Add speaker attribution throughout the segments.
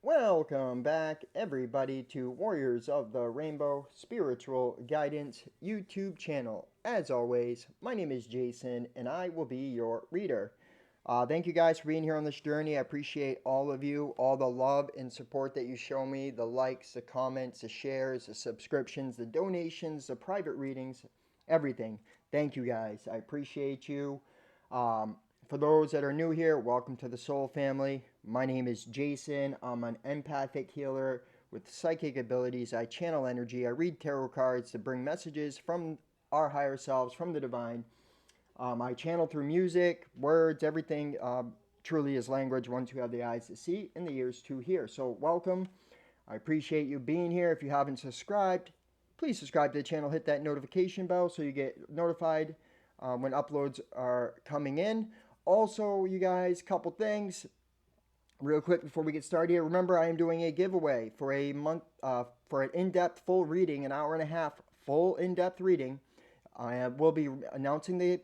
Speaker 1: Welcome back, everybody, to Warriors of the Rainbow Spiritual Guidance YouTube channel. As always, my name is Jason, and I will be your reader. Thank you guys for being here on this journey. I appreciate all of you, all the love and support that you show me, the likes, the comments, the shares, the subscriptions, the donations, the private readings, everything. Thank you guys. I appreciate you. Um, for those that are new here, welcome to the Soul Family. My name is Jason. I'm an empathic healer with psychic abilities. I channel energy. I read tarot cards to bring messages from our higher selves, from the divine. I channel through music, words, everything. Truly is language once you have the eyes to see and the ears to hear. So, welcome. I appreciate you being here. If you haven't subscribed, please subscribe to the channel. Hit that notification bell so you get notified when uploads are coming in. Also, you guys, couple things real quick before we get started here. Remember, I am doing a giveaway for a month for an in-depth full reading, an hour and a half full in-depth reading. I will be announcing the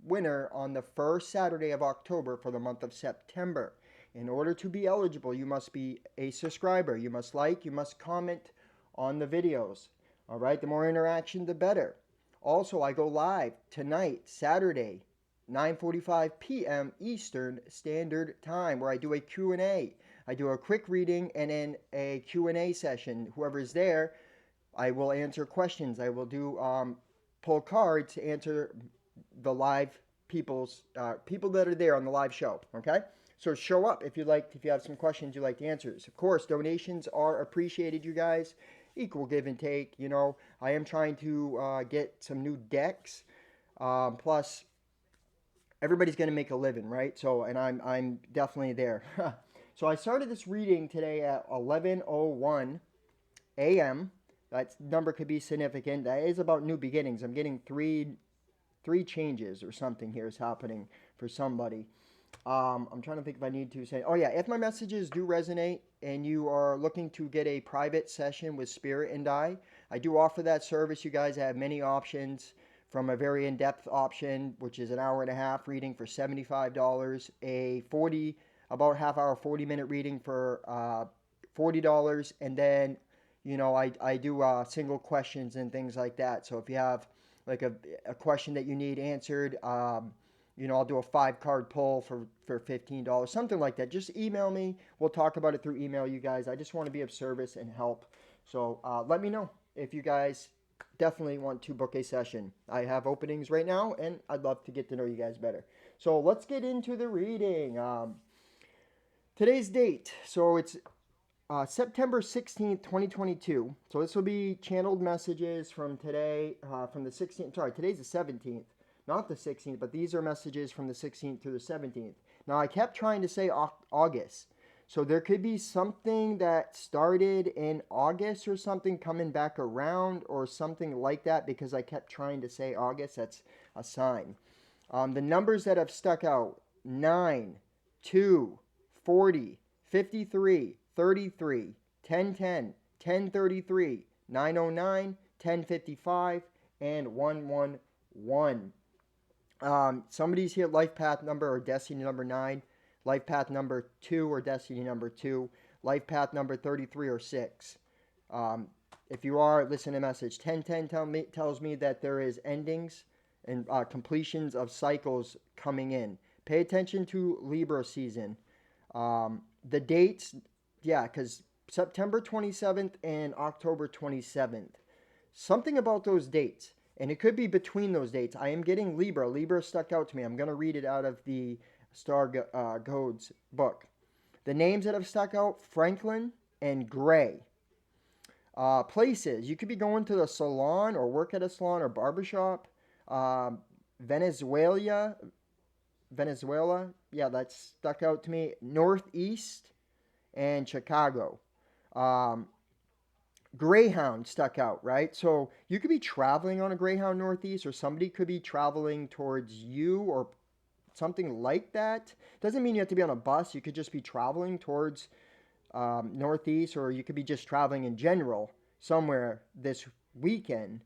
Speaker 1: winner on the first Saturday of October for the month of September. In order to be eligible, you must be a subscriber. You must like, you must comment on the videos. All right, the more interaction, the better. Also, I go live tonight, Saturday, 9:45 p.m. Eastern Standard Time, where I do a Q&A. I do a quick reading and then a Q&A session. Whoever's there, I will answer questions. I will do pull cards to answer the live people that are there on the live show. Okay, so show up if you like. If you have some questions you'd like the answers. Of course, donations are appreciated, you guys. Equal give and take. You know, I am trying to get some new decks. Plus, everybody's going to make a living, right? So, and I'm definitely there. So I started this reading today at 11:01 a.m. That number could be significant. That is about new beginnings. I'm getting three changes or something here is happening for somebody. I'm trying to think if I need to say. Oh yeah, if my messages do resonate and you are looking to get a private session with Spirit and I do offer that service. You guys have many options, from a very in-depth option, which is an hour and a half reading for $75, a 40 about half hour 40-minute reading for $40, and then I do single questions and things like that. So if you have like a question that you need answered, I'll do a 5 card pull for $15, something like that. Just email me. We'll talk about it through email, you guys. I just want to be of service and help. So let me know if you guys definitely want to book a session. I have openings right now, and I'd love to get to know you guys better. So let's get into the reading. Today's date. So it's September 16th, 2022. So this will be channeled messages from today, from the 16th. Sorry, today's the 17th, not the 16th, but these are messages from the 16th through the 17th. Now, I kept trying to say August. So there could be something that started in August or something coming back around or something like that, because I kept trying to say August. That's a sign. The numbers that have stuck out: 9, 2, 40, 53, 33, 1010, 1033, 909, 1055, and 111. Somebody's here, life path number or destiny number 9, life path number 2 or destiny number 2, life path number 33 or 6. If you are, listen to message 1010 tells me that there is endings and completions of cycles coming in. Pay attention to Libra season. The dates, yeah, because September 27th and October 27th. Something about those dates, and it could be between those dates. I am getting Libra. Libra stuck out to me. I'm going to read it out of the Star Codes book. The names that have stuck out: Franklin and Gray. Places. You could be going to the salon or work at a salon or barbershop. Venezuela. Venezuela. Yeah, that stuck out to me. Northeast and Chicago. Um, Greyhound stuck out, right? So you could be traveling on a Greyhound Northeast, or somebody could be traveling towards you, or something like that. Doesn't mean you have to be on a bus. You could just be traveling towards Northeast, or you could be just traveling in general somewhere this weekend.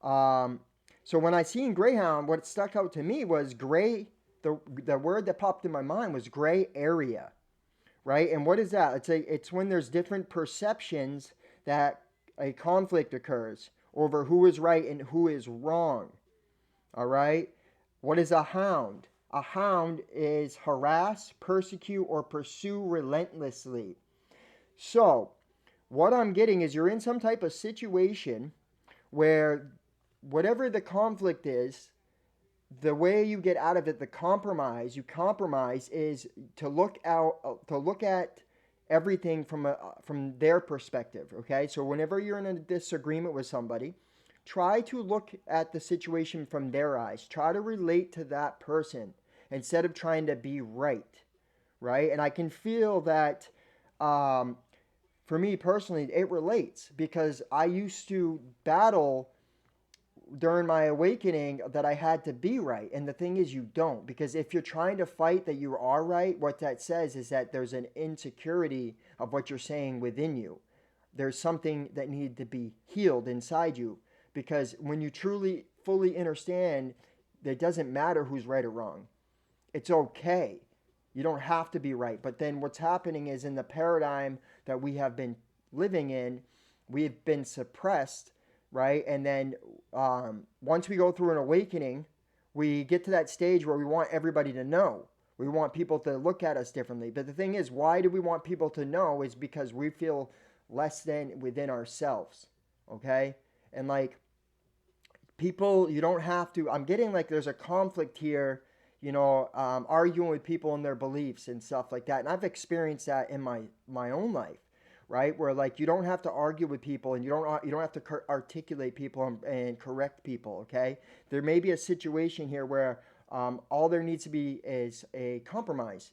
Speaker 1: Um, so when I seen Greyhound, what stuck out to me was gray. The word that popped in my mind was gray area, right? And what is that? It's when there's different perceptions that a conflict occurs over who is right and who is wrong. All right? What is a hound? A hound is harass, persecute, or pursue relentlessly. So, what I'm getting is you're in some type of situation where whatever the conflict is, the way you get out of it, you compromise is to look at everything from their perspective. Okay, so whenever you're in a disagreement with somebody, try to look at the situation from their eyes. Try to relate to that person instead of trying to be right. Right, and I can feel that. For me personally, it relates because I used to battle during my awakening that I had to be right. And the thing is, you don't. Because if you're trying to fight that you are right, what that says is that there's an insecurity of what you're saying within you. There's something that needed to be healed inside you. Because when you truly, fully understand, it doesn't matter who's right or wrong. It's okay. You don't have to be right. But then what's happening is in the paradigm that we have been living in, we've been suppressed, right? And then once we go through an awakening, we get to that stage where we want everybody to know. We want people to look at us differently. But the thing is, why do we want people to know? Is because we feel less than within ourselves. Okay? And like people, you don't have to. I'm getting like there's a conflict here, arguing with people and their beliefs and stuff like that. And I've experienced that in my own life, right? Where like you don't have to argue with people and you don't have to articulate people and correct people. Okay, there may be a situation here where all there needs to be is a compromise.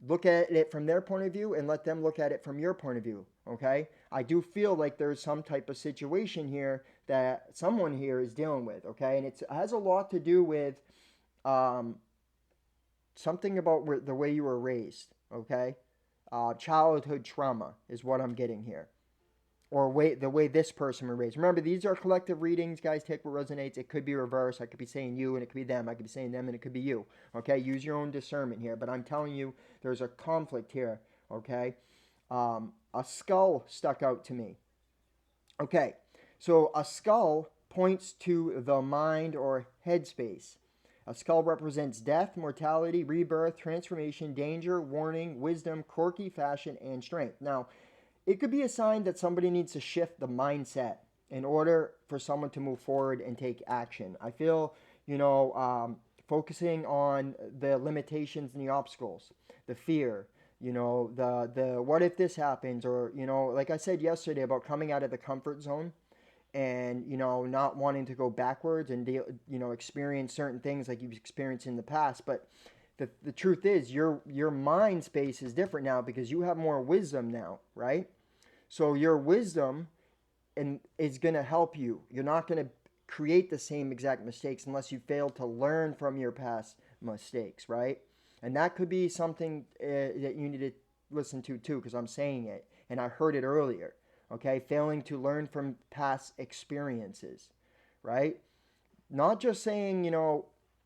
Speaker 1: Look at it from their point of view and let them look at it from your point of view. Okay, I do feel like there's some type of situation here that someone here is dealing with. Okay, and it has a lot to do with um, something about the way you were raised. Okay, childhood trauma is what I'm getting here, or the way this person was raised. Remember, these are collective readings, guys. Take what resonates. It could be reverse. I could be saying you, and it could be them. I could be saying them, and it could be you. Okay, use your own discernment here. But I'm telling you, there's a conflict here. Okay, a skull stuck out to me. Okay, so a skull points to the mind or headspace. A skull represents death, mortality, rebirth, transformation, danger, warning, wisdom, quirky fashion, and strength. Now, it could be a sign that somebody needs to shift the mindset in order for someone to move forward and take action. I feel, focusing on the limitations and the obstacles, the fear, the what if this happens, or like I said yesterday about coming out of the comfort zone and not wanting to go backwards and experience certain things like you've experienced in the past. But the truth is your mind space is different now because you have more wisdom now, right? So your wisdom is going to help you. You're not going to create the same exact mistakes unless you fail to learn from your past mistakes, right? And that could be something that you need to listen to too, because I'm saying it and I heard it earlier. Okay, failing to learn from past experiences, right? Not just saying,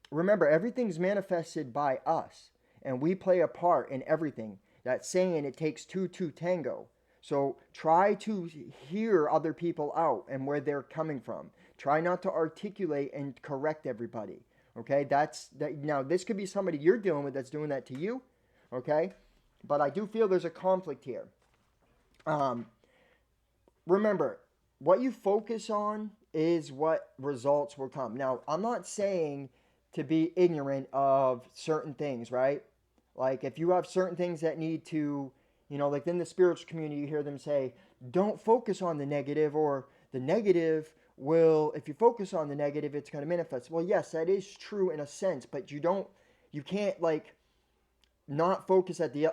Speaker 1: remember, everything's manifested by us and we play a part in everything. That saying, it takes two to tango. So try to hear other people out and where they're coming from. Try not to articulate and correct everybody. Okay, now this could be somebody you're dealing with that's doing that to you. Okay, but I do feel there's a conflict here. Remember, what you focus on is what results will come. Now, I'm not saying to be ignorant of certain things, right? Like if you have certain things that need to, like in the spiritual community, you hear them say, don't focus on the negative, or the negative will, if you focus on the negative, it's going to manifest. Well, yes, that is true in a sense, but you can't like not focus at you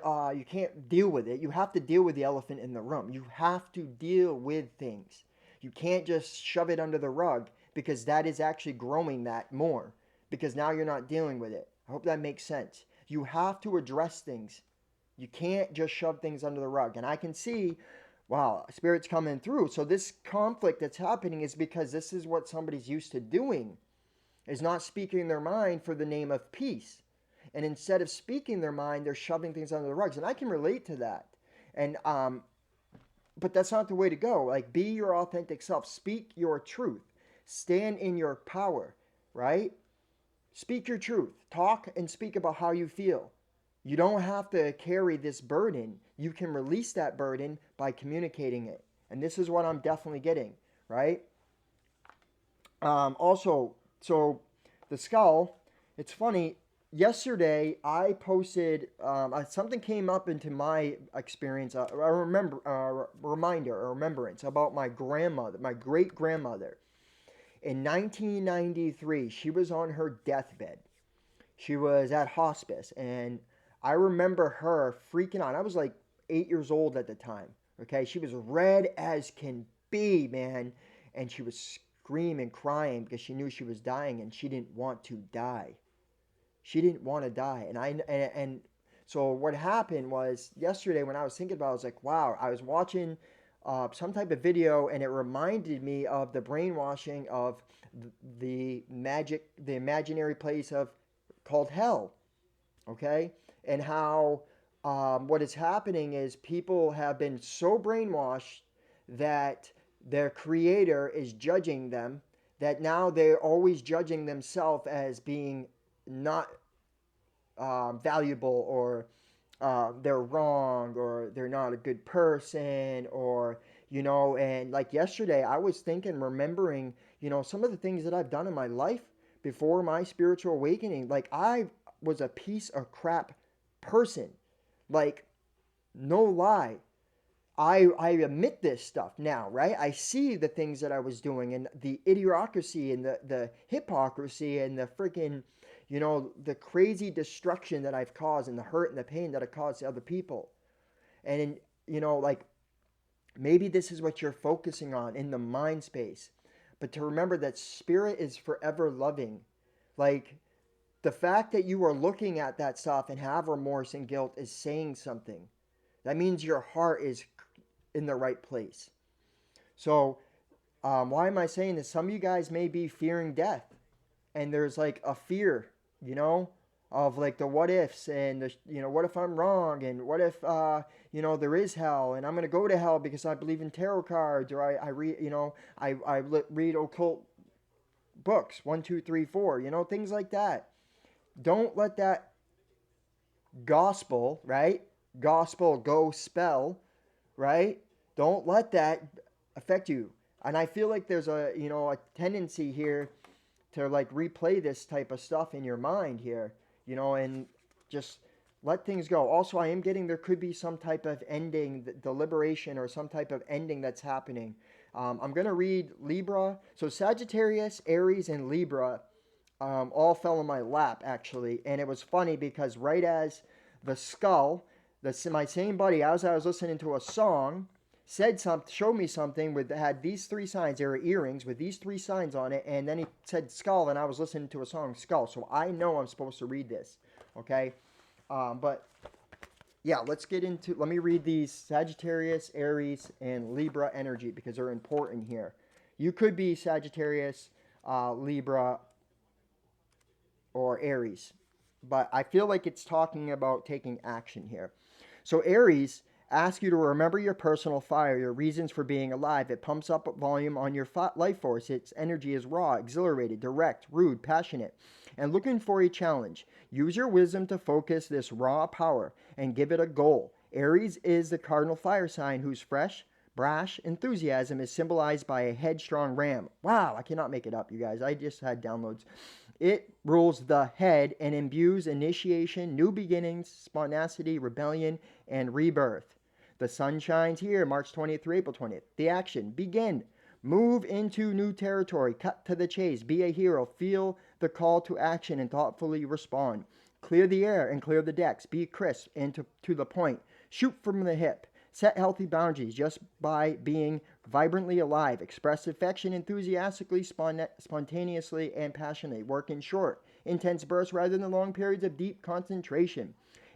Speaker 1: can't deal with it. You have to deal with the elephant in the room. You have to deal with things. You can't just shove it under the rug because that is actually growing that more because now you're not dealing with it. I hope that makes sense. You have to address things. You can't just shove things under the rug. And I can see, wow, Spirit's coming through. So this conflict that's happening is because this is what somebody's used to doing, is not speaking their mind for the name of peace. And instead of speaking their mind, they're shoving things under the rugs. And I can relate to that. And but that's not the way to go. Like, be your authentic self. Speak your truth. Stand in your power, right? Speak your truth. Talk and speak about how you feel. You don't have to carry this burden. You can release that burden by communicating it. And this is what I'm definitely getting, right? Also, so the skull, it's funny. Yesterday, I posted something came up into my experience. A reminder, a remembrance about my grandmother, my great grandmother. In 1993, she was on her deathbed. She was at hospice, and I remember her freaking out. I was like 8 years old at the time. Okay, she was red as can be, man, and she was screaming, crying because she knew she was dying, and she didn't want to die. She didn't want to die, and so what happened was yesterday when I was thinking about it, I was like, wow, I was watching some type of video, and it reminded me of the brainwashing of the imaginary place of called hell. Okay, and how what is happening is people have been so brainwashed that their creator is judging them, that now they're always judging themselves as being not valuable, or they're wrong, or they're not a good person, or and like yesterday I was thinking, remembering some of the things that I've done in my life before my spiritual awakening. Like, I was a piece of crap person, like, no lie. I admit this stuff now, right? I see the things that I was doing, and the idiocracy, and the hypocrisy, and the freaking, the crazy destruction that I've caused, and the hurt and the pain that I caused to other people. And, like, maybe this is what you're focusing on in the mind space. But to remember that spirit is forever loving. Like, the fact that you are looking at that stuff and have remorse and guilt is saying something. That means your heart is in the right place. So, why am I saying this? Some of you guys may be fearing death, and there's like a fear, you know, of like the what ifs, and the, what if I'm wrong, and what if there is hell, and I'm gonna go to hell because I believe in tarot cards, or I read, read occult books, 1, 2, 3, 4, things like that. Don't let that gospel, right? Gospel, go spell, right? Don't let that affect you. And I feel like there's a tendency here to like replay this type of stuff in your mind here, and just let things go. Also, I am getting there could be some type of ending, deliberation, or some type of ending that's happening. I'm going to read Libra. So Sagittarius, Aries, and Libra all fell in my lap, actually. And it was funny because right as the skull, my same buddy, as I was listening to a song, showed me something had these three signs. There were earrings with these three signs on it, and then he said skull, and I was listening to a song, skull. So I know I'm supposed to read this, okay? But yeah, let me read these Sagittarius, Aries, and Libra energy because they're important here. You could be Sagittarius, Libra, or Aries, but I feel like it's talking about taking action here. So Aries asks you to remember your personal fire, your reasons for being alive. It pumps up volume on your life force. Its energy is raw, exhilarated, direct, rude, passionate, and looking for a challenge. Use your wisdom to focus this raw power and give it a goal. Aries is the cardinal fire sign whose fresh, brash enthusiasm is symbolized by a headstrong ram. Wow, I cannot make it up, you guys. I just had downloads. It rules the head and imbues initiation, new beginnings, spontaneity, rebellion, and rebirth. The sun shines here, March 20th through April 20th. The action, begin. Move into new territory. Cut to the chase. Be a hero. Feel the call to action and thoughtfully respond. Clear the air and clear the decks. Be crisp and to the point. Shoot from the hip. Set healthy boundaries just by being vibrantly alive. Express affection enthusiastically, spontaneously, and passionately. Work in short, intense bursts rather than long periods of deep concentration.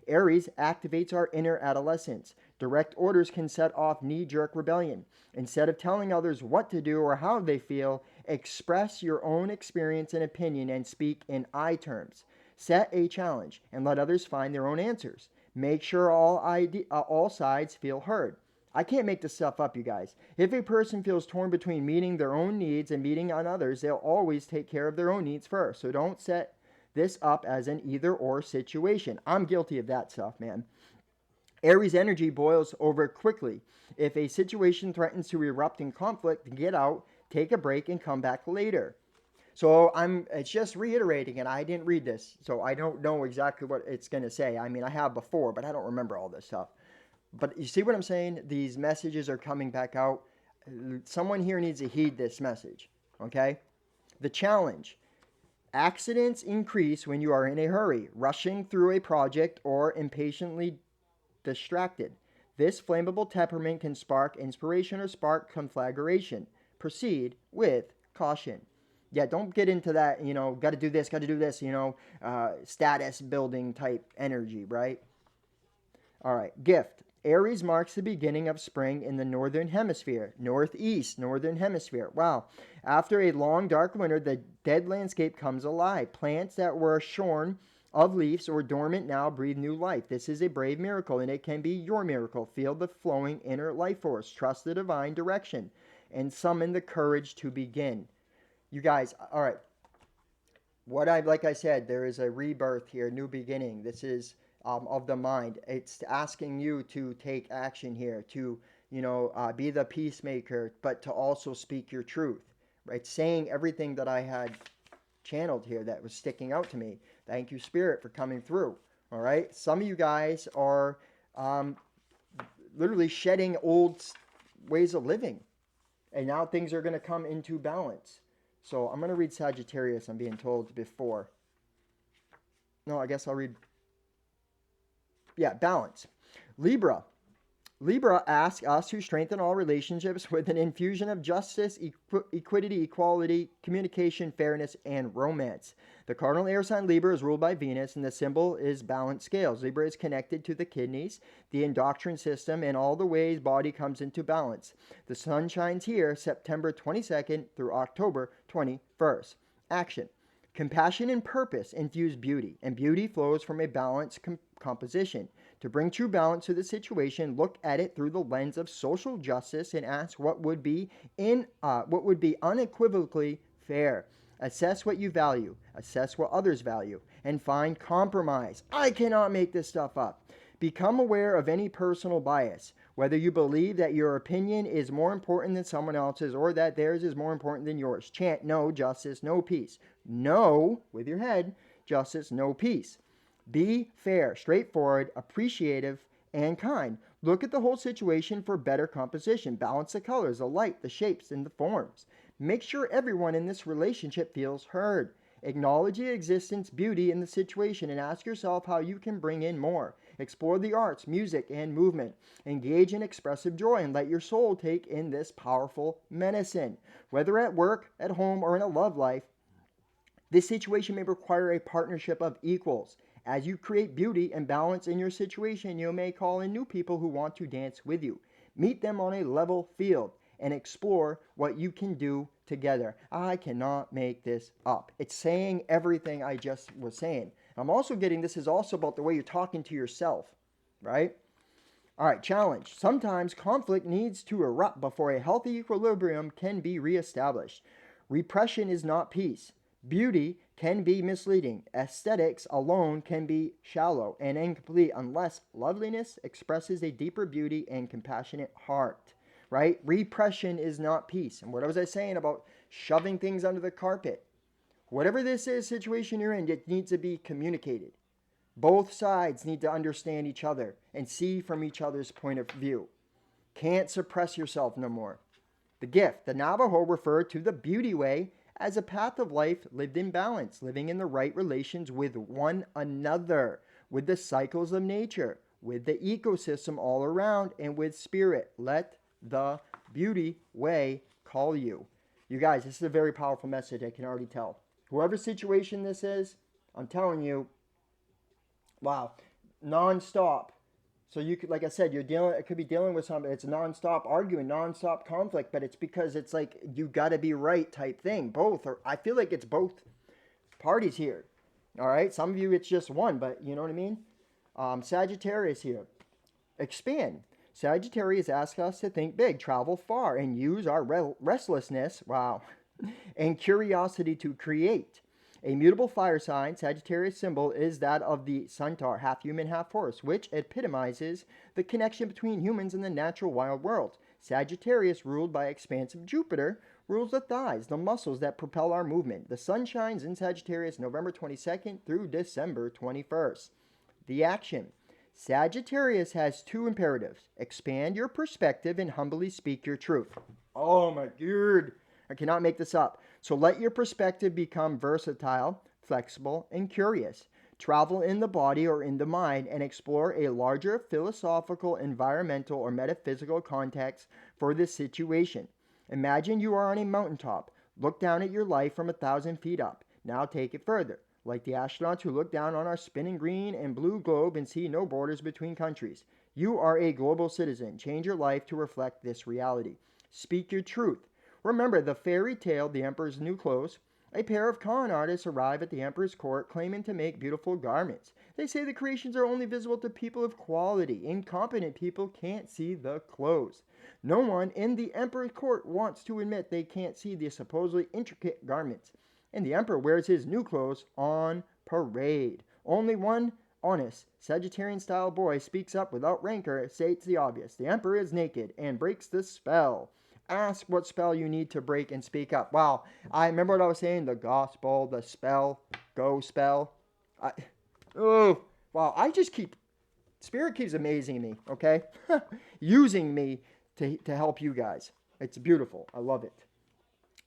Speaker 1: Aries activates our inner adolescence. Direct orders can set off knee-jerk rebellion. Instead of telling others what to do or how they feel, express your own experience and opinion and speak in I terms. Set a challenge and let others find their own answers. Make sure all sides feel heard. I can't make this stuff up, you guys. If a person feels torn between meeting their own needs and meeting on others, they'll always take care of their own needs first. So don't set this up as an either or situation. I'm guilty of that stuff, man. Aries energy boils over quickly. If a situation threatens to erupt in conflict, get out, take a break, and come back later. So it's just reiterating, and I didn't read this, so I don't know exactly what it's going to say. I mean, I have before, but I don't remember all this stuff. But you see what I'm saying? These messages are coming back out. Someone here needs to heed this message, okay? The challenge. Accidents increase when you are in a hurry, rushing through a project, or impatiently distracted. This flammable temperament can spark inspiration or spark conflagration. Proceed with caution. Yeah, don't get into that, got to do this, status building type energy, right? All right, gift. Aries marks the beginning of spring in the northern hemisphere, northern hemisphere. Wow. After a long, dark winter, the dead landscape comes alive. Plants that were shorn of leaves or dormant now breathe new life. This is a brave miracle, and it can be your miracle. Feel the flowing inner life force. Trust the divine direction, and summon the courage to begin. You guys, all right. Like I said, there is a rebirth here, new beginning. This is of the mind. It's asking you to take action here, to be the peacemaker, but to also speak your truth, right? Saying everything that I had channeled here that was sticking out to me. Thank you, Spirit, for coming through. All right. Some of you guys are literally shedding old ways of living, and now things are going to come into balance. So I'm going to read Sagittarius, I'm being told before. No, I guess I'll read. Yeah, balance. Libra. Libra asks us to strengthen all relationships with an infusion of justice, equity, equality, communication, fairness, and romance. The cardinal air sign Libra is ruled by Venus, and the symbol is balanced scales. Libra is connected to the kidneys, the endocrine system, and all the ways body comes into balance. The sun shines here September 22nd through October 21st. Action. Compassion and purpose infuse beauty, and beauty flows from a balanced composition. To bring true balance to the situation, look at it through the lens of social justice and ask what would be unequivocally fair. Assess what you value, assess what others value, and find compromise. I cannot make this stuff up. Become aware of any personal bias, whether you believe that your opinion is more important than someone else's or that theirs is more important than yours. Chant no justice, no peace. No, with your head, justice, no peace. Be fair, straightforward, appreciative, and kind. Look at the whole situation for better composition. Balance the colors, the light, the shapes, and the forms. Make sure everyone in this relationship feels heard. Acknowledge the existence, beauty in the situation, and ask yourself how you can bring in more. Explore the arts, music, and movement. Engage in expressive joy and let your soul take in this powerful medicine. Whether at work, at home, or in a love life, this situation may require a partnership of equals. As you create beauty and balance in your situation, you may call in new people who want to dance with you. Meet them on a level field and explore what you can do together. I cannot make this up. It's saying everything I just was saying. I'm also getting this is also about the way you're talking to yourself, right? All right, challenge. Sometimes conflict needs to erupt before a healthy equilibrium can be reestablished. Repression is not peace. Beauty can be misleading. Aesthetics alone can be shallow and incomplete unless loveliness expresses a deeper beauty and compassionate heart, right? Repression is not peace. And what was I saying about shoving things under the carpet? Whatever this is, situation you're in, it needs to be communicated. Both sides need to understand each other and see from each other's point of view. Can't suppress yourself no more. The gift. The Navajo referred to the beauty way as a path of life lived in balance, living in the right relations with one another, with the cycles of nature, with the ecosystem all around, and with spirit. Let the beauty way call you. You guys, this is a very powerful message, I can already tell. Whoever situation this is, I'm telling you, wow, non-stop. So you could, like I said, it could be dealing with something. It's nonstop arguing, nonstop conflict, but it's because it's like you got to be right type thing. I feel like it's both parties here. All right. Some of you, it's just one, but you know what I mean? Sagittarius here. Expand. Sagittarius asks us to think big, travel far, and use our restlessness, wow, and curiosity to create. A mutable fire sign, Sagittarius symbol is that of the centaur, half human, half horse, which epitomizes the connection between humans and the natural wild world. Sagittarius, ruled by expansive Jupiter, rules the thighs, the muscles that propel our movement. The sun shines in Sagittarius November 22nd through December 21st. The action. Sagittarius has two imperatives: expand your perspective and humbly speak your truth. Oh my god. I cannot make this up. So let your perspective become versatile, flexible, and curious. Travel in the body or in the mind and explore a larger philosophical, environmental, or metaphysical context for this situation. Imagine you are on a mountaintop. Look down at your life from 1,000 feet up. Now take it further. Like the astronauts who look down on our spinning green and blue globe and see no borders between countries. You are a global citizen. Change your life to reflect this reality. Speak your truth. Remember the fairy tale, The Emperor's New Clothes. A pair of con artists arrive at the emperor's court claiming to make beautiful garments. They say the creations are only visible to people of quality. Incompetent people can't see the clothes. No one in the emperor's court wants to admit they can't see the supposedly intricate garments. And the emperor wears his new clothes on parade. Only one honest Sagittarian style boy speaks up without rancor, states the obvious. The emperor is naked and breaks the spell. Ask what spell you need to break and speak up. Wow, I remember what I was saying, the gospel, the spell, go spell. Oh, wow, Spirit keeps amazing me, okay? Using me to help you guys. It's beautiful. I love it.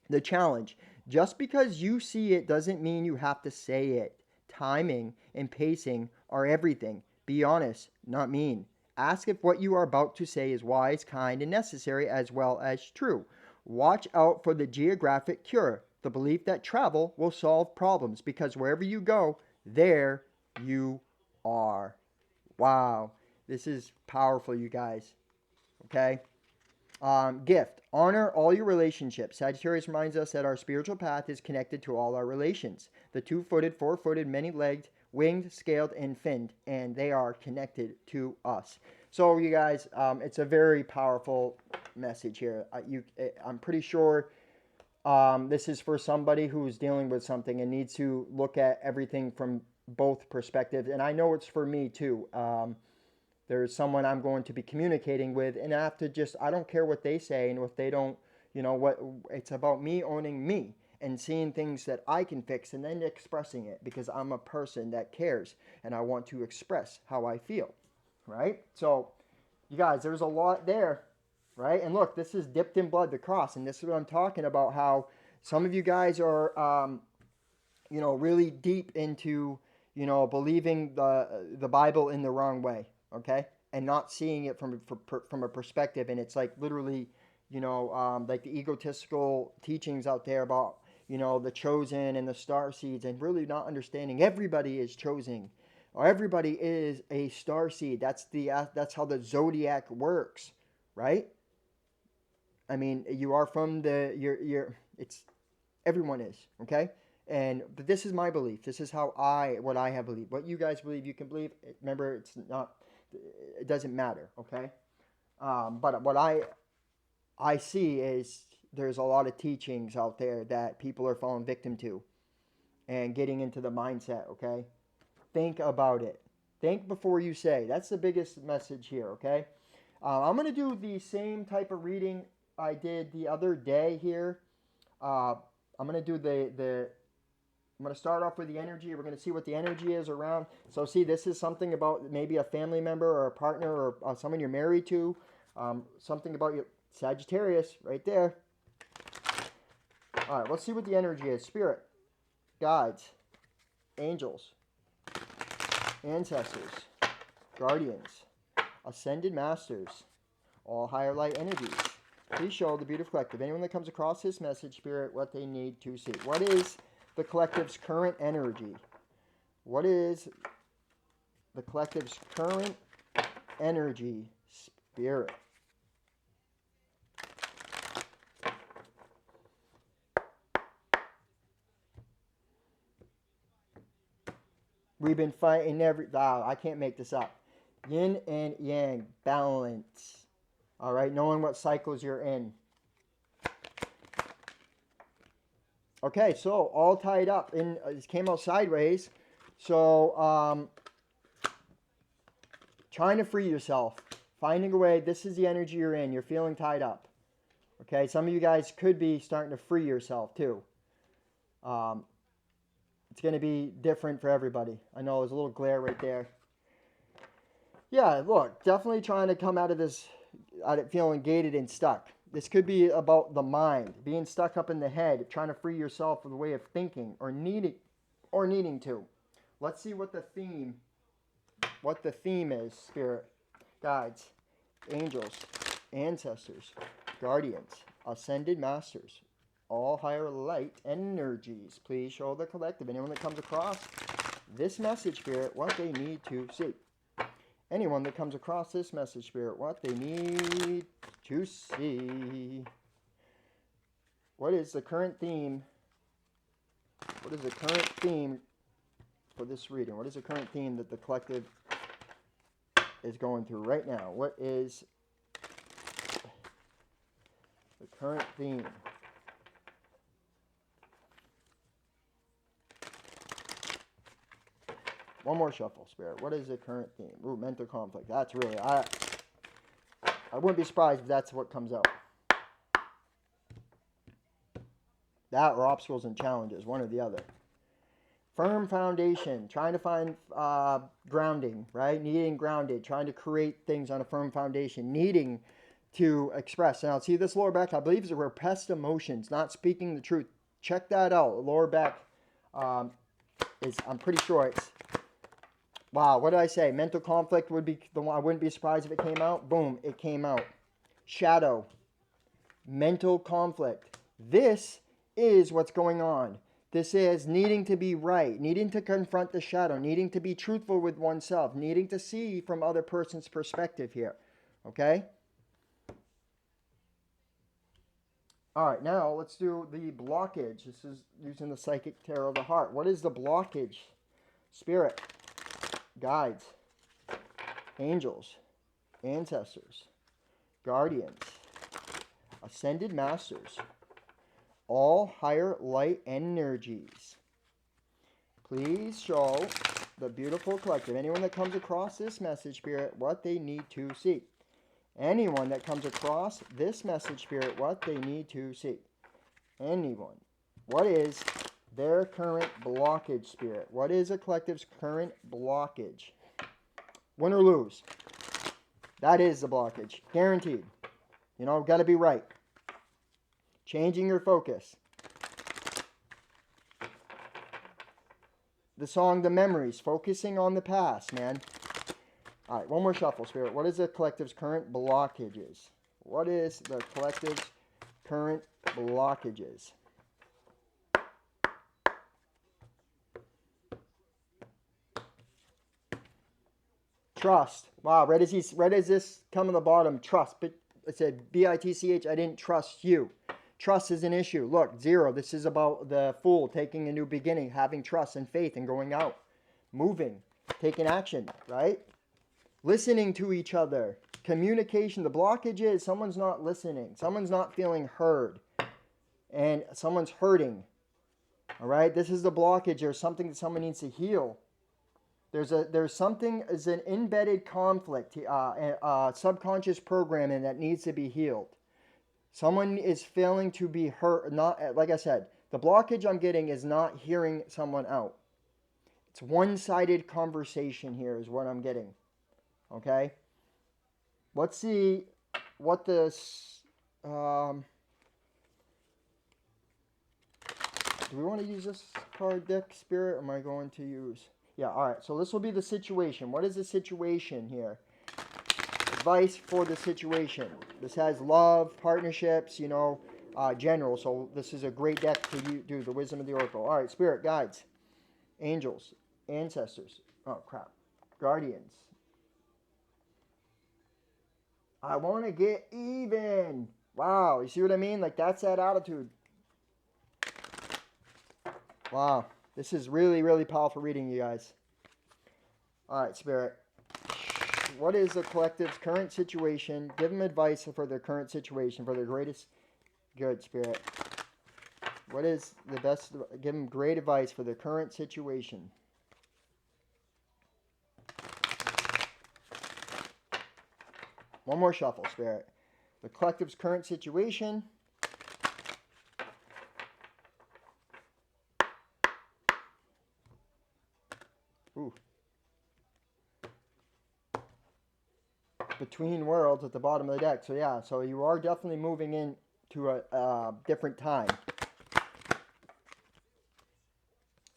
Speaker 1: The challenge. Just because you see it doesn't mean you have to say it. Timing and pacing are everything. Be honest, not mean. Ask if what you are about to say is wise, kind, and necessary as well as true. Watch out for the geographic cure, the belief that travel will solve problems, because wherever you go, there you are. Wow, this is powerful, you guys. Okay? Gift. Honor all your relationships. Sagittarius reminds us that our spiritual path is connected to all our relations. The two-footed, four-footed, many-legged, winged, scaled, and finned, and they are connected to us. So, you guys, it's a very powerful message here. I'm pretty sure this is for somebody who's dealing with something and needs to look at everything from both perspectives. And I know it's for me too. There's someone I'm going to be communicating with, and I have to I don't care what they say, and if they don't, it's about me owning me and seeing things that I can fix and then expressing it, because I'm a person that cares and I want to express how I feel, right? So, you guys, there's a lot there, right? And look, this is dipped in blood, the cross, and this is what I'm talking about, how some of you guys are, really deep into, believing the Bible in the wrong way, okay, and not seeing it from a perspective, and it's like literally, like the egotistical teachings out there about, the chosen and the star seeds, and really not understanding everybody is chosen, or everybody is a star seed. That's how the zodiac works, right? I mean, you are from it's everyone is, okay? But this is my belief. This is what I have believed. What you guys believe, you can believe. Remember, it doesn't matter, okay? But what I see is there's a lot of teachings out there that people are falling victim to and getting into the mindset, okay? Think about it. Think before you say. That's the biggest message here, okay? I'm going to do the same type of reading I did the other day here. I'm going to do I'm going to start off with the energy. We're going to see what the energy is around. So see, this is something about maybe a family member or a partner or someone you're married to. Something about your Sagittarius right there. All right, let's see what the energy is. Spirit, guides, angels, ancestors, guardians, ascended masters, all higher light energies. Please show the beautiful collective, anyone that comes across this message, Spirit, what they need to see. What is the collective's current energy? What is the collective's current energy, Spirit? We've been fighting I can't make this up. Yin and yang, balance. All right, knowing what cycles you're in. Okay, so all tied up. This came out sideways. So trying to free yourself. Finding a way. This is the energy you're in. You're feeling tied up. Okay, some of you guys could be starting to free yourself too. It's going to be different for everybody. I know there's a little glare right there. Yeah, look, definitely trying to come out of this, out of feeling gated and stuck. This could be about the mind, being stuck up in the head, trying to free yourself of the way of thinking or needing to. Let's see what the theme is, spirit, guides, angels, ancestors, guardians, ascended masters, all higher light energies. Please show the collective, anyone that comes across this message, spirit, what they need to see. Anyone that comes across this message, spirit, what they need to see. What is the current theme? What is the current theme for this reading? What is the current theme that the collective is going through right now? What is the current theme? One more shuffle, spirit. What is the current theme? Ooh, mental conflict. That's really, I wouldn't be surprised if that's what comes out. That or obstacles and challenges, one or the other. Firm foundation, trying to find grounding, right? Needing grounded, trying to create things on a firm foundation, needing to express. Now, see this lower back, I believe is repressed emotions, not speaking the truth. Check that out. Lower back I'm pretty sure it's, wow, what did I say? Mental conflict would be the one. I wouldn't be surprised if it came out. Boom, it came out. Shadow, mental conflict. This is what's going on. This is needing to be right, needing to confront the shadow, needing to be truthful with oneself, needing to see from other person's perspective here. Okay? All right, now let's do the blockage. This is using the Psychic Tarot of the Heart. What is the blockage? Spirit, guides, angels, ancestors, guardians, ascended masters, all higher light energies. Please show the beautiful collective, anyone that comes across this message, spirit, what they need to see. Anyone that comes across this message, spirit, what they need to see. Anyone. What is their current blockage, spirit? What is a collective's current blockage? Win or lose. That is the blockage. Guaranteed. You know, got to be right. Changing your focus. The song, The Memories, focusing on the past, man. All right, one more shuffle, spirit. What is the collective's current blockages? What is the collective's current blockages? Trust. Wow, right as this come on the bottom, trust. But it said B-I-T-C-H, I didn't trust you. Trust is an issue. Look, 0. This is about the Fool taking a new beginning, having trust and faith and going out, moving, taking action, right? Listening to each other. Communication. The blockage is someone's not listening. Someone's not feeling heard. And someone's hurting. All right? This is the blockage. There's something that someone needs to heal. There's something as an embedded conflict, subconscious programming that needs to be healed. Someone is failing to be heard. Not, like I said, the blockage I'm getting is not hearing someone out. It's one-sided conversation here is what I'm getting. Okay? Let's see what this... do we want to use this card deck, Spirit, or am I going to use... Yeah, all right. So this will be the situation. What is the situation here? Advice for the situation. This has love, partnerships, general. So this is a great deck to do the Wisdom of the Oracle. All right, Spirit, guides, angels, ancestors. Oh, crap. Guardians. I want to get even. Wow, you see what I mean? Like, that's that attitude. Wow. This is really, really powerful reading, you guys. All right, Spirit. What is the collective's current situation? Give them advice for their current situation, for their greatest good, Spirit. What is the best? Give them great advice for their current situation. One more shuffle, Spirit. The collective's current situation. Ooh. Between worlds at the bottom of the deck. So yeah, so you are definitely moving into a different time.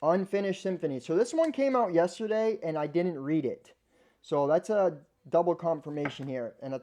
Speaker 1: Unfinished Symphony. So this one came out yesterday and I didn't read it. So that's a double confirmation here. And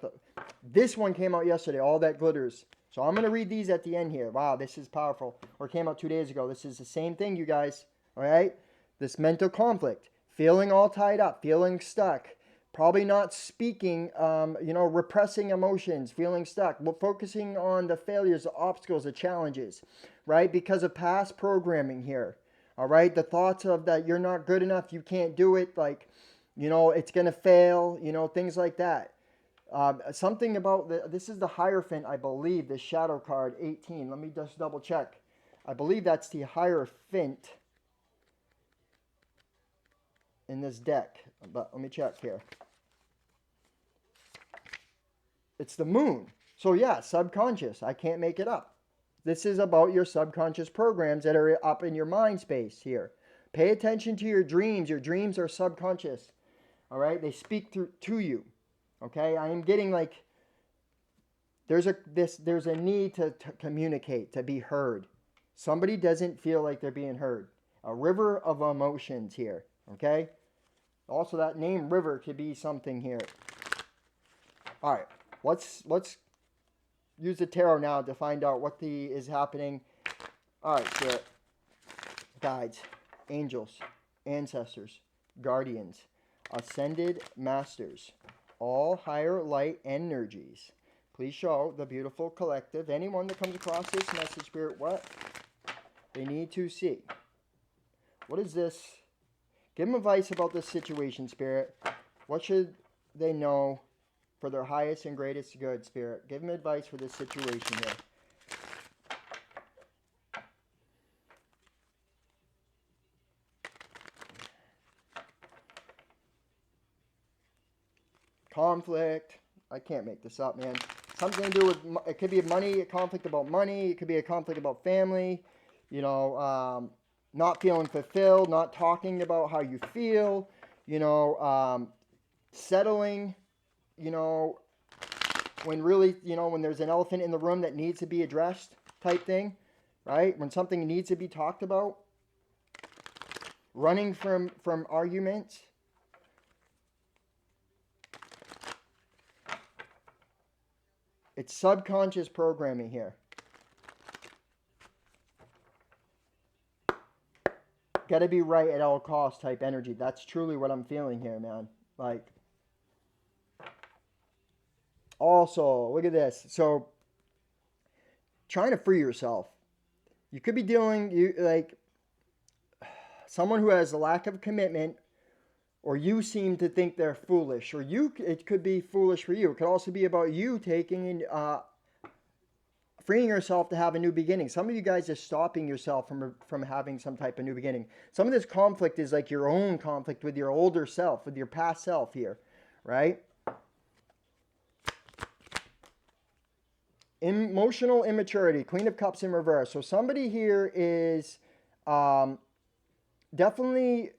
Speaker 1: this one came out yesterday, All That Glitters. So I'm going to read these at the end here. Wow, this is powerful. Or it came out 2 days ago. This is the same thing, you guys. All right? This mental conflict. Feeling all tied up. Feeling stuck. Probably not speaking, repressing emotions. Feeling stuck. Focusing on the failures, the obstacles, the challenges. Right? Because of past programming here. All right? The thoughts of that you're not good enough. You can't do it. Like, it's going to fail. Things like that. Something about this is the Hierophant, I believe, the shadow card 18. Let me just double check. I believe that's the Hierophant in this deck, but let me check here. It's the Moon. So yeah, subconscious. I can't make it up. This is about your subconscious programs that are up in your mind space here. Pay attention to your dreams. Your dreams are subconscious. All right? They speak to you. Okay, I am getting like there's a need to communicate, to be heard. Somebody doesn't feel like they're being heard. A river of emotions here. Okay, also that name River could be something here. All right, let's use the tarot now to find out what is happening. All right, Spirit, guides, angels, ancestors, guardians, ascended masters, all higher light energies. Please show the beautiful collective, anyone that comes across this message, Spirit, what they need to see. What is this? Give them advice about this situation, Spirit. What should they know for their highest and greatest good, Spirit? Give them advice for this situation here. Conflict. I can't make this up, man. Something to do with, it could be money, a conflict about money. It could be a conflict about family. Not feeling fulfilled, not talking about how you feel. Settling, when really, when there's an elephant in the room that needs to be addressed type thing, right? When something needs to be talked about. Running from arguments. It's subconscious programming here. Got to be right at all costs type energy. That's truly what I'm feeling here, man. Like, also, look at this. So, trying to free yourself. You could be dealing, someone who has a lack of commitment, or you seem to think they're foolish, or it could be foolish for you. It could also be about you freeing yourself to have a new beginning. Some of you guys are stopping yourself from having some type of new beginning. Some of this conflict is like your own conflict with your older self, with your past self here, right? Emotional immaturity, Queen of Cups in reverse. So somebody here is definitely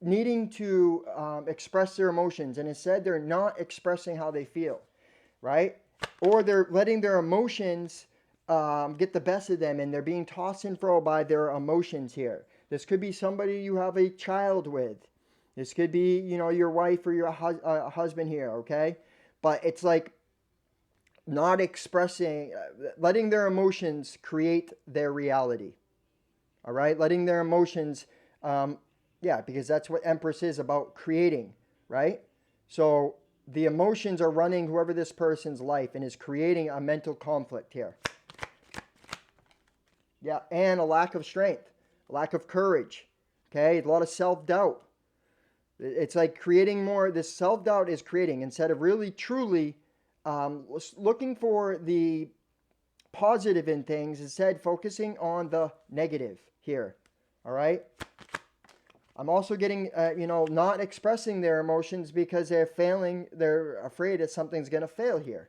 Speaker 1: needing to express their emotions, and instead they're not expressing how they feel, right? Or they're letting their emotions get the best of them, and they're being tossed and fro by their emotions here. This could be somebody you have a child with. This could be, your wife or your husband here, okay? But it's like not expressing, letting their emotions create their reality, all right? Letting their emotions, because that's what Empress is about, creating, right? So the emotions are running whoever this person's life and is creating a mental conflict here. Yeah, and a lack of strength, a lack of courage, okay? A lot of self-doubt. It's like creating more. This self-doubt is creating, instead of really truly looking for the positive in things, instead focusing on the negative here. All right. I'm also getting, not expressing their emotions because they're failing. They're afraid that something's going to fail here.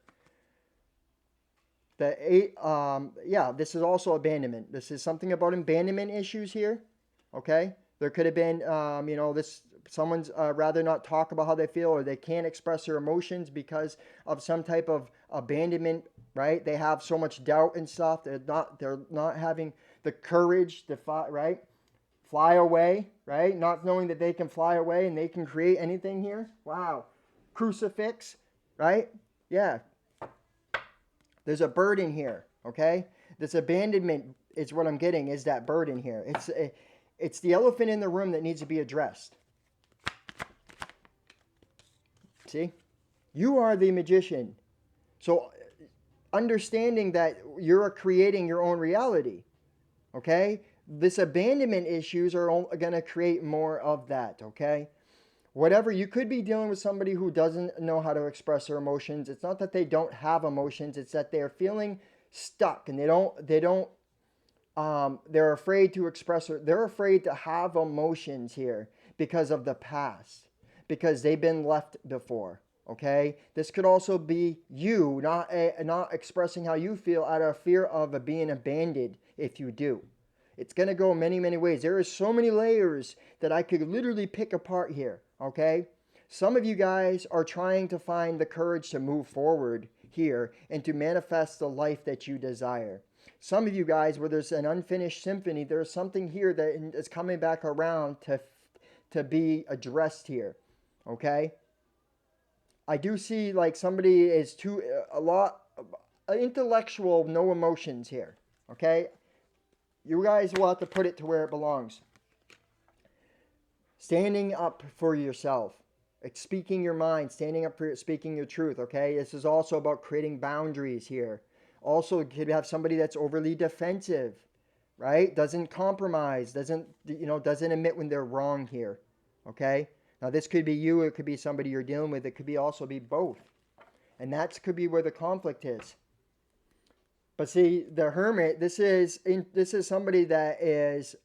Speaker 1: Yeah, this is also abandonment. This is something about abandonment issues here. Okay, there could have been, this someone's rather not talk about how they feel, or they can't express their emotions because of some type of abandonment. Right? They have so much doubt and stuff. They're not having the courage to fight. Right? Fly away. Right? Not knowing that they can fly away and they can create anything here. Wow. Crucifix. Right? Yeah. There's a burden here, okay? This abandonment is what I'm getting, is that burden here. It's the elephant in the room that needs to be addressed. See? You are the magician. So understanding that you're creating your own reality, okay? This abandonment issues are going to create more of that, okay? Whatever, you could be dealing with somebody who doesn't know how to express their emotions. It's not that they don't have emotions, it's that they're feeling stuck, and they're afraid to express, they're afraid to have emotions here because of the past, because they've been left before. Okay, this could also be you not expressing how you feel out of fear of being abandoned. If you do, it's going to go many, many ways. There are so many layers that I could literally pick apart here, okay? Some of you guys are trying to find the courage to move forward here and to manifest the life that you desire. Some of you guys, where there's an unfinished symphony, there's something here that is coming back around to be addressed here, okay? I do see like somebody is a lot intellectual, no emotions here, okay? You guys will have to put it to where it belongs. Standing up for yourself, speaking your mind, standing up for speaking your truth, okay? This is also about creating boundaries here. Also, could have somebody that's overly defensive, right? Doesn't compromise, doesn't admit when they're wrong here, okay? Now, this could be you, it could be somebody you're dealing with, it could be also be both. And that could be where the conflict is. But see, the hermit, this is somebody that is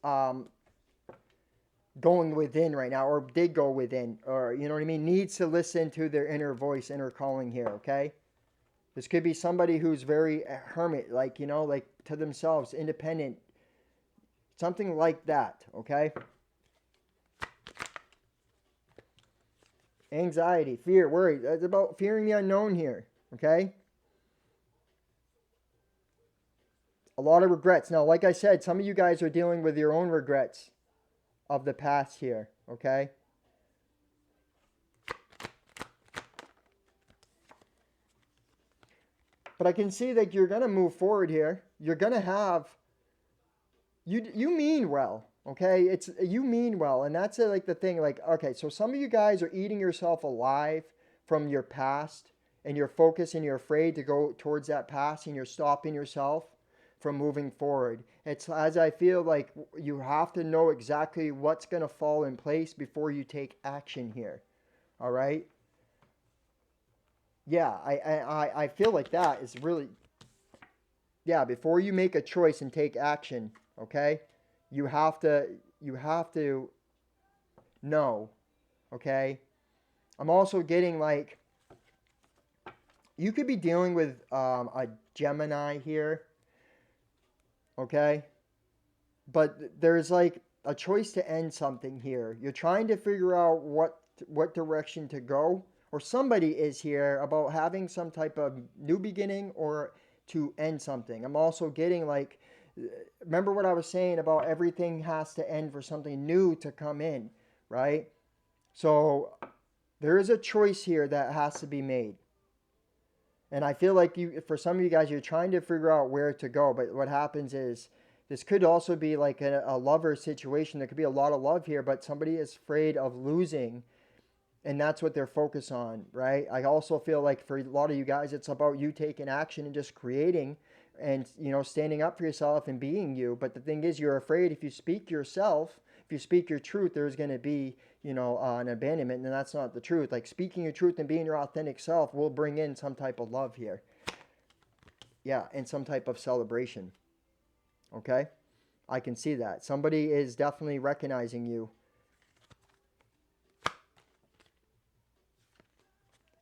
Speaker 1: going within right now, or did go within, or you know what I mean, needs to listen to their inner voice, inner calling here, okay? This could be somebody who's very hermit, like, like to themselves, independent, something like that, okay? Anxiety, fear, worry. It's about fearing the unknown here, okay? A lot of regrets. Now, like I said, some of you guys are dealing with your own regrets of the past here, okay? But I can see that you're going to move forward here. You're going to have, you mean well, okay? You mean well, and that's like the thing, like, okay, so some of you guys are eating yourself alive from your past, and you're focused and you're afraid to go towards that past, and you're stopping yourself from moving forward. It's as I feel like you have to know exactly what's going to fall in place before you take action here. All right? Yeah, I feel like that is really, yeah, before you make a choice and take action, okay? You have to know, okay? I'm also getting like you could be dealing with a Gemini here, okay? But there's like a choice to end something here. You're trying to figure out what direction to go, or somebody is here about having some type of new beginning or to end something. I'm also getting like, remember what I was saying about everything has to end for something new to come in, right? So there is a choice here that has to be made. And I feel like for some of you guys, you're trying to figure out where to go. But what happens is this could also be like a lover situation. There could be a lot of love here, but somebody is afraid of losing. And that's what they're focused on, right? I also feel like for a lot of you guys, it's about you taking action and just creating and, standing up for yourself and being you. But the thing is, you're afraid if you speak yourself, if you speak your truth, there's going to be, an abandonment, then that's not the truth. Like speaking your truth and being your authentic self will bring in some type of love here. Yeah, and some type of celebration. Okay? I can see that. Somebody is definitely recognizing you.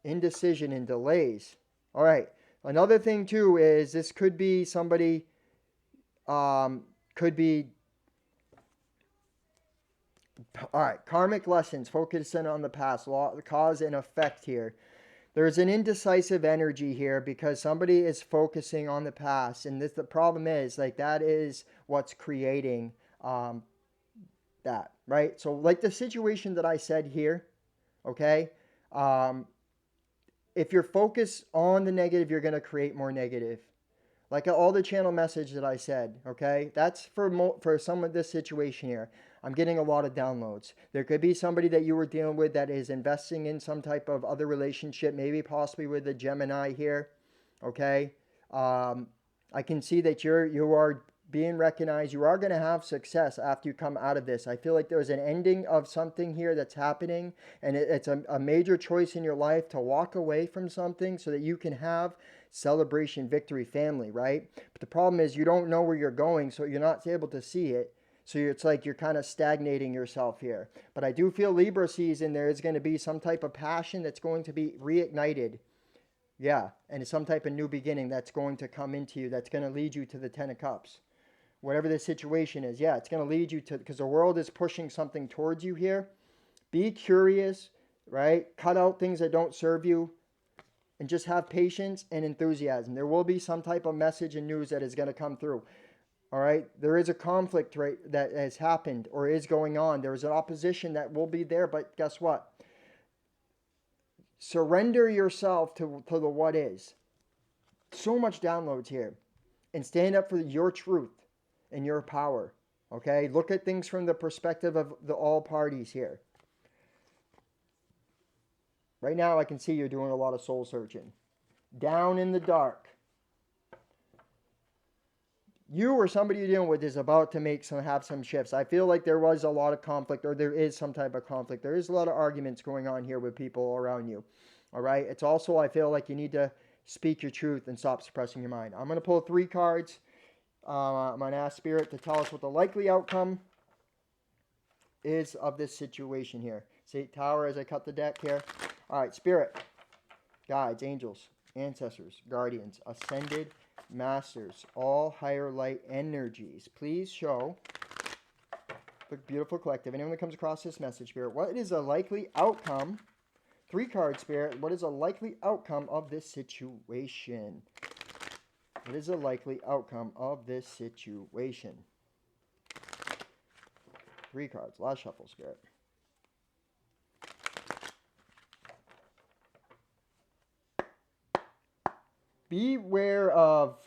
Speaker 1: Indecision and delays. All right. Another thing too is this could be somebody, could be, all right, karmic lessons, focusing on the past, law, cause and effect here. There's an indecisive energy here because somebody is focusing on the past, and the problem is like that is what's creating that, right? So like the situation that I said here, okay, um, if you're focused on the negative, you're going to create more negative. Like all the channel message that I said, okay, that's for some of this situation here. I'm getting a lot of downloads. There could be somebody that you were dealing with that is investing in some type of other relationship, maybe possibly with a Gemini here, okay. I can see that you are being recognized. You are going to have success after you come out of this. I feel like there's an ending of something here that's happening, and it's a major choice in your life to walk away from something so that you can have celebration, victory, family, right? But the problem is you don't know where you're going, so you're not able to see it. So it's like you're kind of stagnating yourself here. But I do feel Libra season, there is going to be some type of passion that's going to be reignited. Yeah, and some type of new beginning that's going to come into you, that's going to lead you to the Ten of Cups. Whatever the situation is, yeah, it's going to lead you to, because the world is pushing something towards you here. Be curious, right? Cut out things that don't serve you, and just have patience and enthusiasm. There will be some type of message and news that is going to come through. All right, there is a conflict, right, that has happened or is going on. There is an opposition that will be there, but guess what? Surrender yourself to the what is. So much downloads here. And stand up for your truth and your power. Okay? Look at things from the perspective of all parties here. Right now, I can see you're doing a lot of soul searching. Down in the dark. You or somebody you're dealing with is about to have some shifts. I feel like there was a lot of conflict, or there is some type of conflict. There is a lot of arguments going on here with people around you. All right? It's also, I feel like you need to speak your truth and stop suppressing your mind. I'm going to pull 3 cards. I'm going to ask Spirit to tell us what the likely outcome is of this situation here. See, Tower as I cut the deck here. All right, Spirit, guides, angels, ancestors, guardians, ascended masters, all higher light energies. Please show the beautiful collective, anyone that comes across this message, Spirit, what is a likely outcome? 3 cards, Spirit. What is a likely outcome of this situation? What is a likely outcome of this situation? 3 cards. Last shuffle, Spirit. Beware of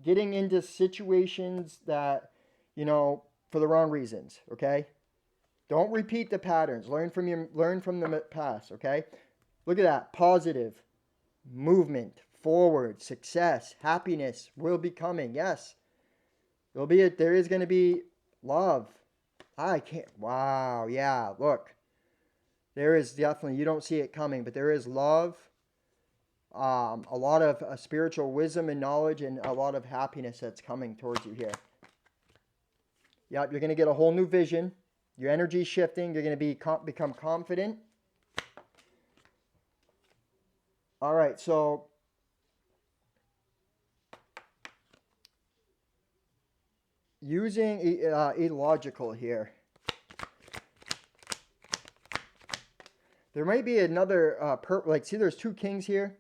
Speaker 1: getting into situations that, for the wrong reasons, okay? Don't repeat the patterns. Learn from the past, okay? Look at that. Positive movement, forward, success, happiness will be coming. Yes. There is going to be love. Wow, yeah, look. There is definitely, you don't see it coming, but there is love. A lot of spiritual wisdom and knowledge, and a lot of happiness that's coming towards you here. Yep, you're going to get a whole new vision. Your energy shifting. You're going to become confident. All right, so using illogical here. There might be another, see there's 2 kings here.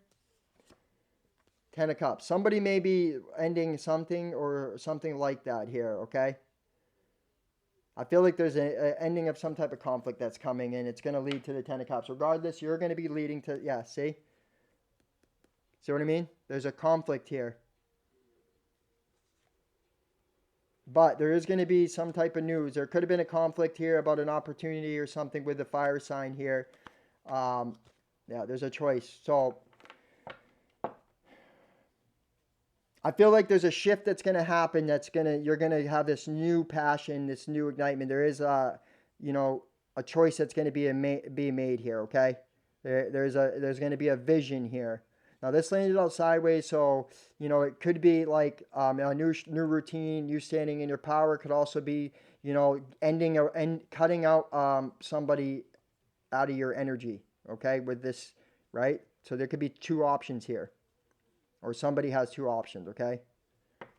Speaker 1: 10 of Cups. Somebody may be ending something or something like that here, okay? I feel like there's an ending of some type of conflict that's coming, and it's going to lead to the 10 of Cups. Regardless, you're going to be leading to, yeah, see? See what I mean? There's a conflict here. But there is going to be some type of news. There could have been a conflict here about an opportunity or something with the fire sign here. Yeah, there's a choice. So I feel like there's a shift that's going to happen. You're going to have this new passion, this new ignitement. There is a choice that's going to be made here. Okay, there's going to be a vision here. Now this landed out sideways, so it could be like a new routine. You standing in your power could also be ending and cutting out somebody out of your energy. Okay, with this, right? So there could be two options here, or somebody has two options. Okay,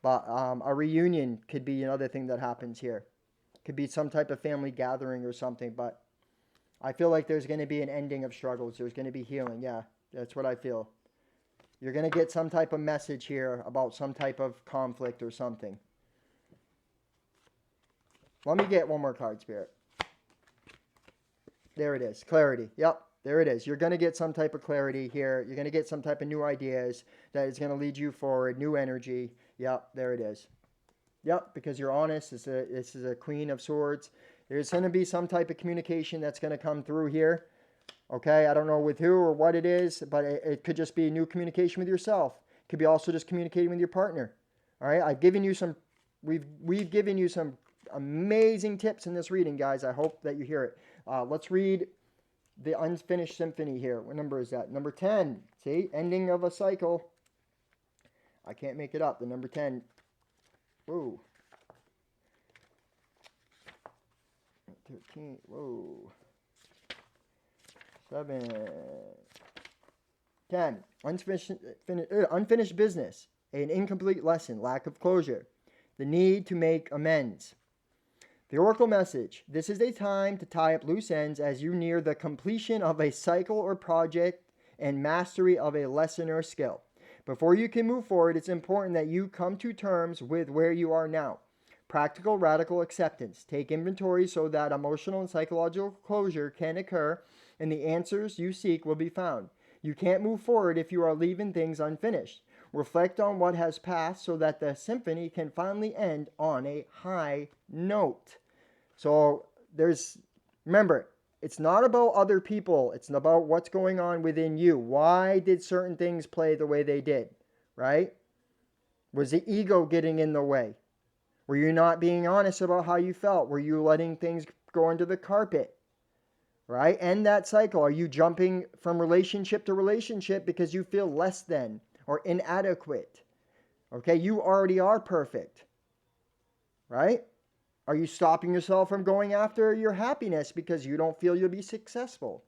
Speaker 1: but a reunion could be another thing that happens here. Could be some type of family gathering or something, but I feel like there's going to be an ending of struggles. There's going to be healing. Yeah, that's what I feel. You're going to get some type of message here about some type of conflict or something. Let me get one more card, Spirit. There it is. Clarity. Yep, there it is. You're going to get some type of clarity here. You're going to get some type of new ideas that is going to lead you forward, new energy. Yep, there it is. Yep, because you're honest. This is a Queen of Swords. There's going to be some type of communication that's going to come through here. Okay, I don't know with who or what it is, but it could just be new communication with yourself. It could be also just communicating with your partner. All right, we've given you some amazing tips in this reading, guys. I hope that you hear it. Let's read the Unfinished Symphony here. What number is that? Number 10. See, ending of a cycle. I can't make it up. The number 10. Whoa. 13. Whoa. 7. 10. Unfinished business. An incomplete lesson. Lack of closure. The need to make amends. The Oracle message. This is a time to tie up loose ends as you near the completion of a cycle or project and mastery of a lesson or skill. Before you can move forward, it's important that you come to terms with where you are now. Practical, radical acceptance. Take inventory so that emotional and psychological closure can occur and the answers you seek will be found. You can't move forward if you are leaving things unfinished. Reflect on what has passed so that the symphony can finally end on a high note. So remember, it's not about other people. It's about what's going on within you. Why did certain things play the way they did, right? Was the ego getting in the way? Were you not being honest about how you felt? Were you letting things go under the carpet? Right? End that cycle. Are you jumping from relationship to relationship because you feel less than or inadequate? Okay, you already are perfect. Right? Are you stopping yourself from going after your happiness because you don't feel you'll be successful?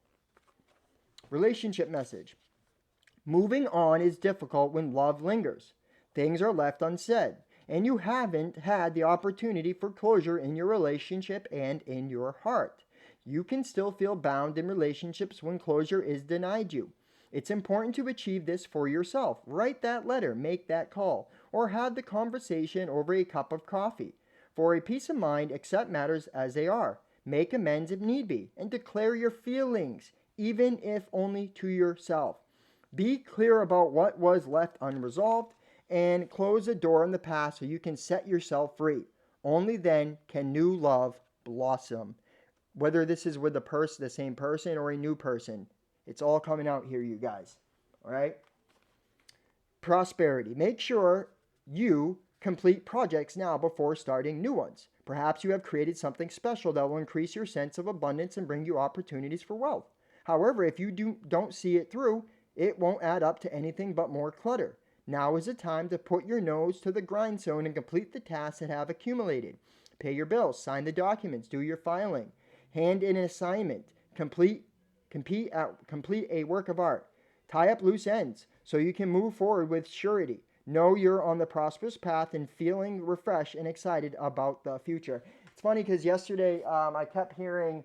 Speaker 1: Relationship message. Moving on is difficult when love lingers. Things are left unsaid, and you haven't had the opportunity for closure in your relationship and in your heart. You can still feel bound in relationships when closure is denied you. It's important to achieve this for yourself. Write that letter, make that call, or have the conversation over a cup of coffee. For a peace of mind, accept matters as they are. Make amends if need be, and declare your feelings, even if only to yourself. Be clear about what was left unresolved, and close the door on the past so you can set yourself free. Only then can new love blossom. Whether this is with the same person or a new person, it's all coming out here, you guys. All right? Prosperity. Make sure you complete projects now before starting new ones. Perhaps you have created something special that will increase your sense of abundance and bring you opportunities for wealth. However, if you don't see it through, it won't add up to anything but more clutter. Now is the time to put your nose to the grindstone and complete the tasks that have accumulated. Pay your bills, sign the documents, do your filing, hand in an assignment, complete a work of art. Tie up loose ends so you can move forward with surety. Know you're on the prosperous path and feeling refreshed and excited about the future. It's funny because yesterday I kept hearing,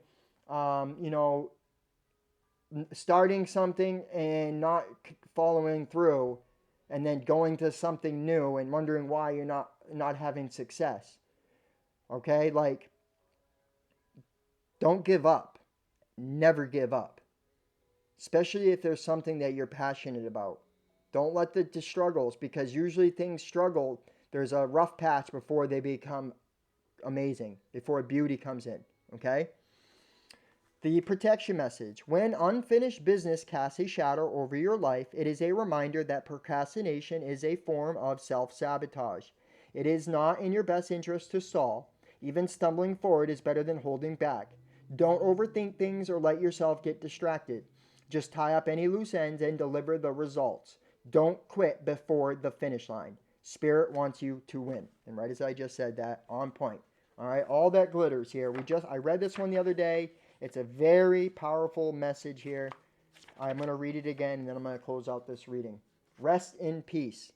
Speaker 1: starting something and not following through, and then going to something new and wondering why you're not having success. Okay, like, don't give up. Never give up. Especially if there's something that you're passionate about. Don't let the struggles, because usually things struggle. There's a rough patch before they become amazing, before beauty comes in. Okay? The protection message. When unfinished business casts a shadow over your life, it is a reminder that procrastination is a form of self-sabotage. It is not in your best interest to stall. Even stumbling forward is better than holding back. Don't overthink things or let yourself get distracted. Just tie up any loose ends and deliver the results. Don't quit before the finish line. Spirit wants you to win. And right as I just said that, on point. All right, all that glitters here. I read this one the other day. It's a very powerful message here. I'm going to read it again and then I'm going to close out this reading. Rest in peace.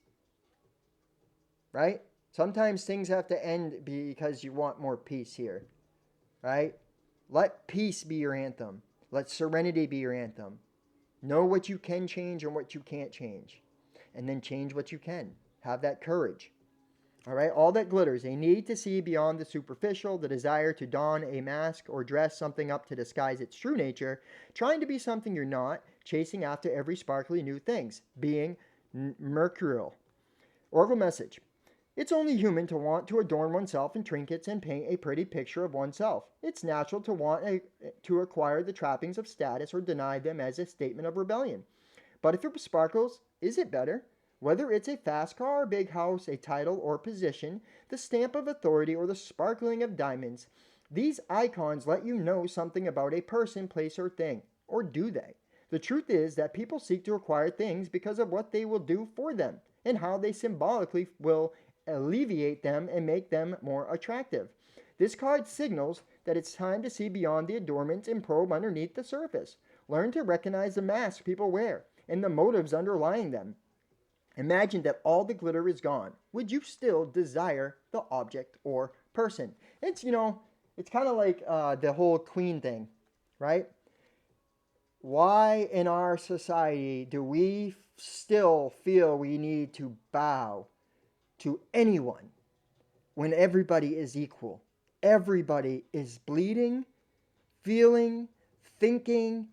Speaker 1: Right? Sometimes things have to end because you want more peace here. Right? Let peace be your anthem. Let serenity be your anthem. Know what you can change and what you can't change. And then change what you can. Have that courage. All right, all that glitters, a need to see beyond the superficial, the desire to don a mask or dress something up to disguise its true nature, trying to be something you're not, chasing after every sparkly new things, being mercurial. Oracle message. It's only human to want to adorn oneself in trinkets and paint a pretty picture of oneself. It's natural to want to acquire the trappings of status or deny them as a statement of rebellion. But if it sparkles, is it better? Whether it's a fast car, a big house, a title or position, the stamp of authority, or the sparkling of diamonds, these icons let you know something about a person, place, or thing. Or do they? The truth is that people seek to acquire things because of what they will do for them and how they symbolically will alleviate them and make them more attractive. This card signals that it's time to see beyond the adornments and probe underneath the surface. Learn to recognize the masks people wear and the motives underlying them. Imagine that all the glitter is gone. Would you still desire the object or person? It's, it's kind of like the whole queen thing, right? Why in our society do we still feel we need to bow to anyone when everybody is equal? Everybody is bleeding, feeling, thinking,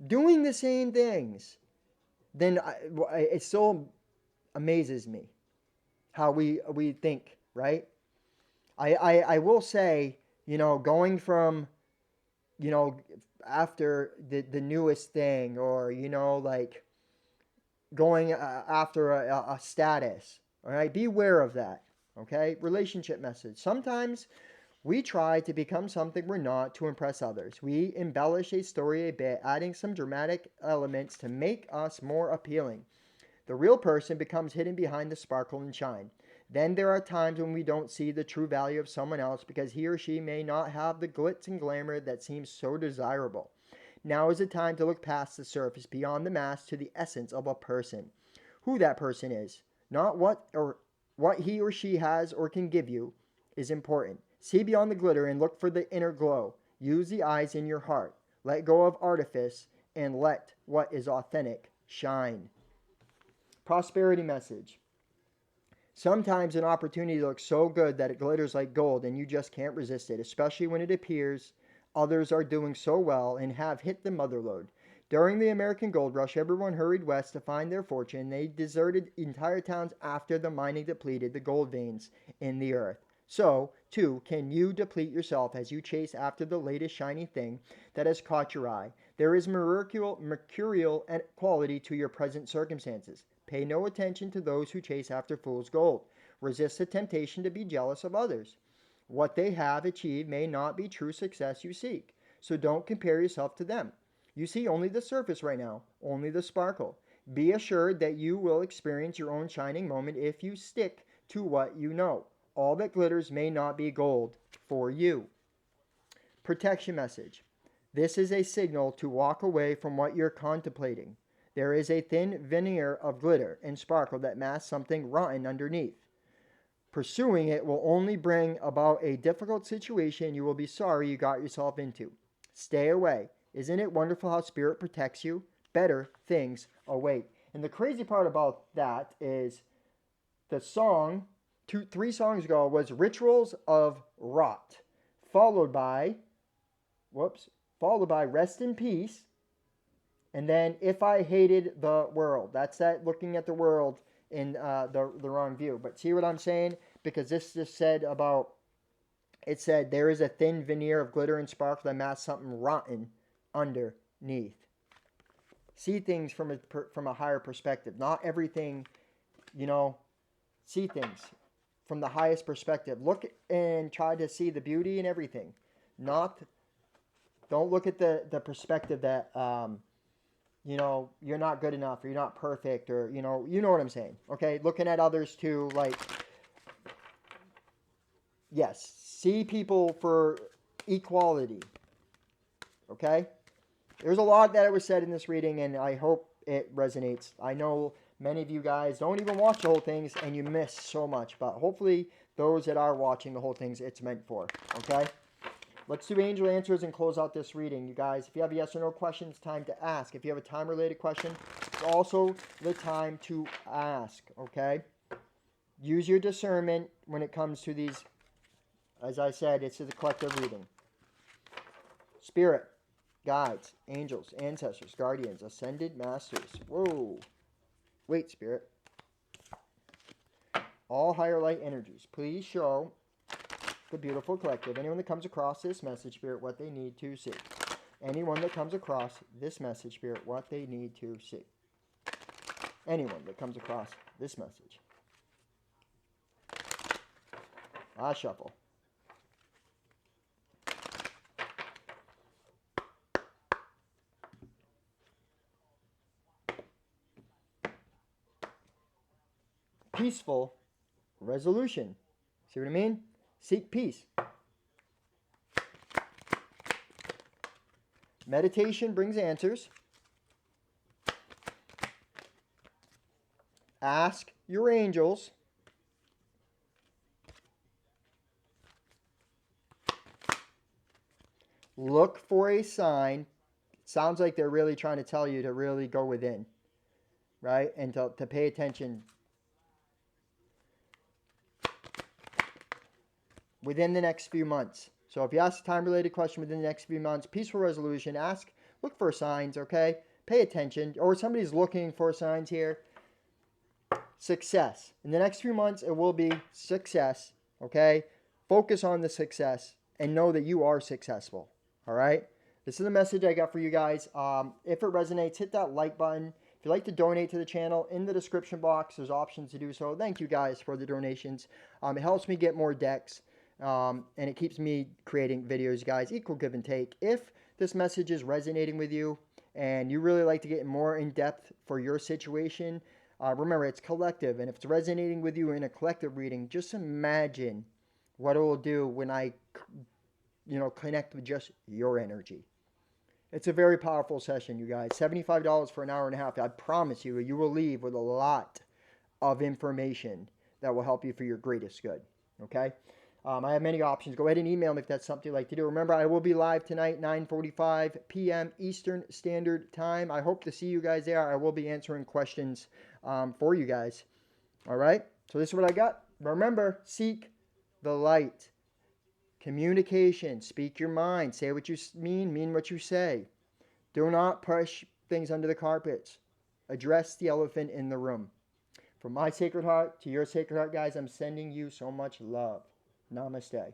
Speaker 1: doing the same things. Then it still amazes me how we think, right? I will say, going from, after the newest thing, or, like going after a status, all right? Be aware of that, okay? Relationship message. Sometimes we try to become something we're not to impress others. We embellish a story a bit, adding some dramatic elements to make us more appealing. The real person becomes hidden behind the sparkle and shine. Then there are times when we don't see the true value of someone else because he or she may not have the glitz and glamour that seems so desirable. Now is the time to look past the surface, beyond the mask, to the essence of a person. Who that person is, not what he or she has or can give you, is important. See beyond the glitter and look for the inner glow. Use the eyes in your heart. Let go of artifice and let what is authentic shine. Prosperity message. Sometimes an opportunity looks so good that it glitters like gold and you just can't resist it, especially when it appears others are doing so well and have hit the motherlode. During the American gold rush, everyone hurried west to find their fortune. They deserted entire towns after the mining depleted the gold veins in the earth. So, too, can you deplete yourself as you chase after the latest shiny thing that has caught your eye. There is mercurial quality to your present circumstances. Pay no attention to those who chase after fool's gold. Resist the temptation to be jealous of others. What they have achieved may not be true success you seek, so don't compare yourself to them. You see only the surface right now, only the sparkle. Be assured that you will experience your own shining moment if you stick to what you know. All that glitters may not be gold for you. Protection message. This is a signal to walk away from what you're contemplating. There is a thin veneer of glitter and sparkle that masks something rotten underneath. Pursuing it will only bring about a difficult situation you will be sorry you got yourself into. Stay away. Isn't it wonderful how Spirit protects you? Better things await. And the crazy part about that is the song, 3 songs ago, was Rituals of Rot, followed by Rest in Peace, and then If I Hated the World. That's that looking at the world in the wrong view. But see what I'm saying? Because this just said about, it said there is a thin veneer of glitter and sparkle that masks something rotten underneath. See things from a higher perspective. Not everything, see things from the highest perspective. Look and try to see the beauty in everything. Not Don't look at the perspective that, you're not good enough or you're not perfect or, you know what I'm saying. Okay. Looking at others too, like, yes, see people for equality. Okay. There's a lot that was said in this reading, and I hope it resonates. I know many of you guys don't even watch the whole things, and you miss so much, but hopefully those that are watching the whole things, it's meant for. Okay? Let's do angel answers and close out this reading, you guys. If you have yes or no questions, time to ask. If you have a time-related question, it's also the time to ask. Okay? Use your discernment when it comes to these. As I said, it's a collective reading. Spirit, guides, angels, ancestors, guardians, ascended masters. Whoa. Wait, Spirit. All higher light energies, please show the beautiful collective, anyone that comes across this message, Spirit, what they need to see. Anyone that comes across this message, Spirit, what they need to see. Anyone that comes across this message. I shuffle. Peaceful resolution. See what I mean? Seek peace. Meditation brings answers. Ask your angels. Look for a sign. It sounds like they're really trying to tell you to really go within, right? And to pay attention within the next few months. So if you ask a time-related question within the next few months, peaceful resolution, ask, look for signs, okay? Pay attention. Or somebody's looking for signs here. Success. In the next few months, it will be success, okay? Focus on the success and know that you are successful, all right? This is the message I got for you guys. If it resonates, hit that like button. If you'd like to donate to the channel, in the description box, there's options to do so. Thank you guys for the donations. It helps me get more decks. And it keeps me creating videos, guys. Equal give and take. If this message is resonating with you and you really like to get more in depth for your situation, remember, it's collective. And if it's resonating with you in a collective reading, just imagine what it will do when I, connect with just your energy. It's a very powerful session, you guys. $75 for an hour and a half. I promise you, you will leave with a lot of information that will help you for your greatest good. Okay? I have many options. Go ahead and email me if that's something you'd like to do. Remember, I will be live tonight, 9:45 p.m. Eastern Standard Time. I hope to see you guys there. I will be answering questions for you guys. All right? So this is what I got. Remember, seek the light. Communication. Speak your mind. Say what you mean what you say. Do not push things under the carpets. Address the elephant in the room. From my sacred heart to your sacred heart, guys, I'm sending you so much love. Namaste.